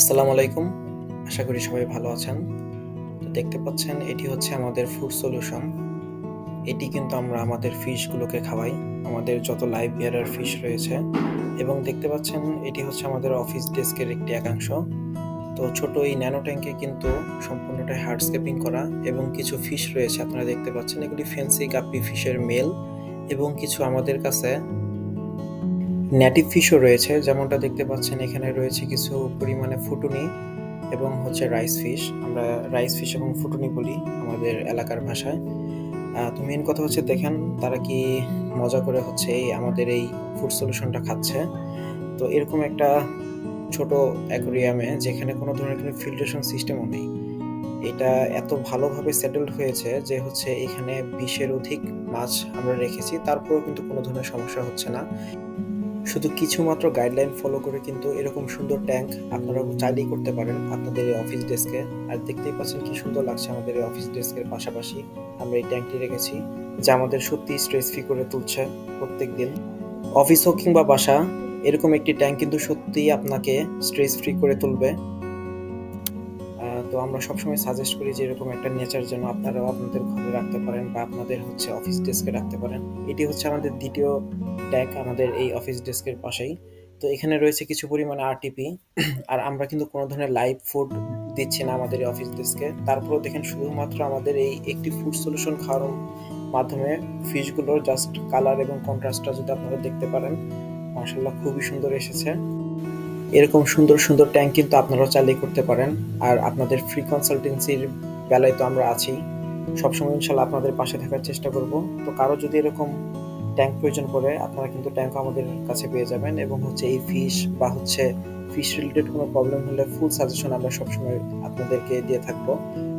আসসালামু আলাইকুম। আশা করি সবাই ভালো আছেন। তো দেখতে পাচ্ছেন এটি হচ্ছে আমাদের ফুড সলিউশন। এটি কিন্তু আমরা আমাদের ফিশগুলোকে খাওয়াই। আমাদের যত লাইভ বিয়ারার ফিশ রয়েছে এবং দেখতে পাচ্ছেন এটি হচ্ছে আমাদের অফিস ডেস্কের একটি একাংশ। তো ছোট এই ন্যানো ট্যাঙ্কে কিন্তু সম্পূর্ণটাই হার্ডস্কেপিং করা এবং কিছু ফিশ রয়েছে আপনারা দেখতে পাচ্ছেন এগুলি ফ্যান্সি গাপ্পি ফিশের মেল এবং কিছু আমাদের কাছে নেটিভ ফিশও রয়েছে যেমনটা দেখতে পাচ্ছেন এখানে রয়েছে কিছু পরিমাণে ফুটুনি এবং হচ্ছে রাইস ফিশ। আমরা রাইস ফিশ এবং ফুটুনি বলি আমাদের এলাকার ভাষায়। তো মেন কথা হচ্ছে দেখেন তারা কি মজা করে হচ্ছে আমাদের এই ফুড সলিউশনটা খাচ্ছে। তো এরকম একটা ছোট অ্যাকোরিয়ামে যেখানে কোনো ধরনের কোনো ফিল্ট্রেশন সিস্টেমও নেই। এটা এত ভালোভাবে সেটেলড হয়েছে যে হচ্ছে এখানে 20-এর অধিক মাছ আমরা রেখেছি তারপরেও কিন্তু কোনো ধরনের সমস্যা হচ্ছে না। শুধু কিছু মাত্র গাইডলাইন ফলো করে কিন্তু এরকম সুন্দর ট্যাঙ্ক আপনারা চাইলেই করতে পারেন আপনাদের এই অফিস ডেস্কে। আর দেখতেই পাচ্ছেন কি সুন্দর লাগছে আমাদের এই অফিস ডেস্কের পাশাপাশি আমরা এই ট্যাঙ্কটি রেখেছি যা আমাদের সত্যি স্ট্রেস ফ্রি করে তুলছে প্রত্যেক দিন। অফিস হোক কিংবা বাসা, এরকম একটি ট্যাঙ্ক কিন্তু সত্যিই আপনাকে স্ট্রেস ফ্রি করে তুলবে। তো আমরা সবসময় সাজেস্ট করি যে এরকম একটা নেচার যেন আপনারাও আপনাদের ঘরে রাখতে পারেন বা আপনাদের হচ্ছে অফিস ডেস্কে রাখতে পারেন। এটি হচ্ছে আমাদের দ্বিতীয় ট্যাঙ্ক আমাদের এই অফিস ডেস্কের পাশেই। তো এখানে রয়েছে কিছু পরিমাণে আরটিপি আর আমরা কিন্তু কোনো ধরনের লাইভ ফুড দিচ্ছি না আমাদের এই অফিস ডেস্কে। তারপরেও দেখেন শুধুমাত্র আমাদের এই একটি ফুড সলিউশন খাওয়ার মাধ্যমে ফিশগুলোর জাস্ট কালার এবং কন্ট্রাস্টটা যদি আপনারা দেখতে পারেন, মাশাআল্লাহ খুবই সুন্দর এসেছে। এরকম সুন্দর সুন্দর ট্যাঙ্ক কিন্তু আপনারাও চাইলেই করতে পারেন। আর আপনাদের ফ্রি কনসালটেন্সির বেলায় তো আমরা আছি, সবসময় ইনশাল্লাহ আপনাদের পাশে থাকার চেষ্টা করব। তো কারো যদি এরকম ট্যাঙ্ক প্রয়োজন পড়ে আপনারা কিন্তু ট্যাঙ্ক আমাদের কাছে পেয়ে যাবেন এবং হচ্ছে এই ফিশ বা হচ্ছে ফিশ রিলেটেড কোনো প্রবলেম হলে ফুল সাজেশন আমরা সবসময় আপনাদেরকে দিয়ে থাকবো।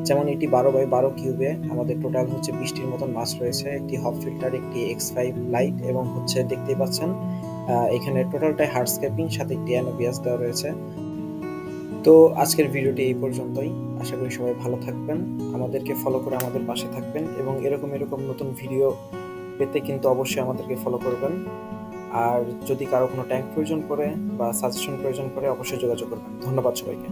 যেমন এটি 12x12 কিউবে আমাদের টোটাল হচ্ছে 20টির মতন মাছ রয়েছে, একটি হপ ফিল্টার, একটি X5 লাইট এবং হচ্ছে দেখতেই পাচ্ছেন এখানে টোটালটাই হার্ডস্কেপিং সাথে একটি অ্যানোবিয়াস দেওয়া রয়েছে। তো আজকের ভিডিওটি এই পর্যন্তই। আশা করি সবাই ভালো থাকবেন, আমাদেরকে ফলো করে আমাদের পাশে থাকবেন এবং এরকম নতুন ভিডিও পেতে কিন্তু অবশ্যই আমাদেরকে ফলো করবেন। আর যদি কারো কোনো ট্যাঙ্ক প্রয়োজন পড়ে বা সাজেশন প্রয়োজন পড়ে অবশ্যই যোগাযোগ করবেন। ধন্যবাদ সবাইকে।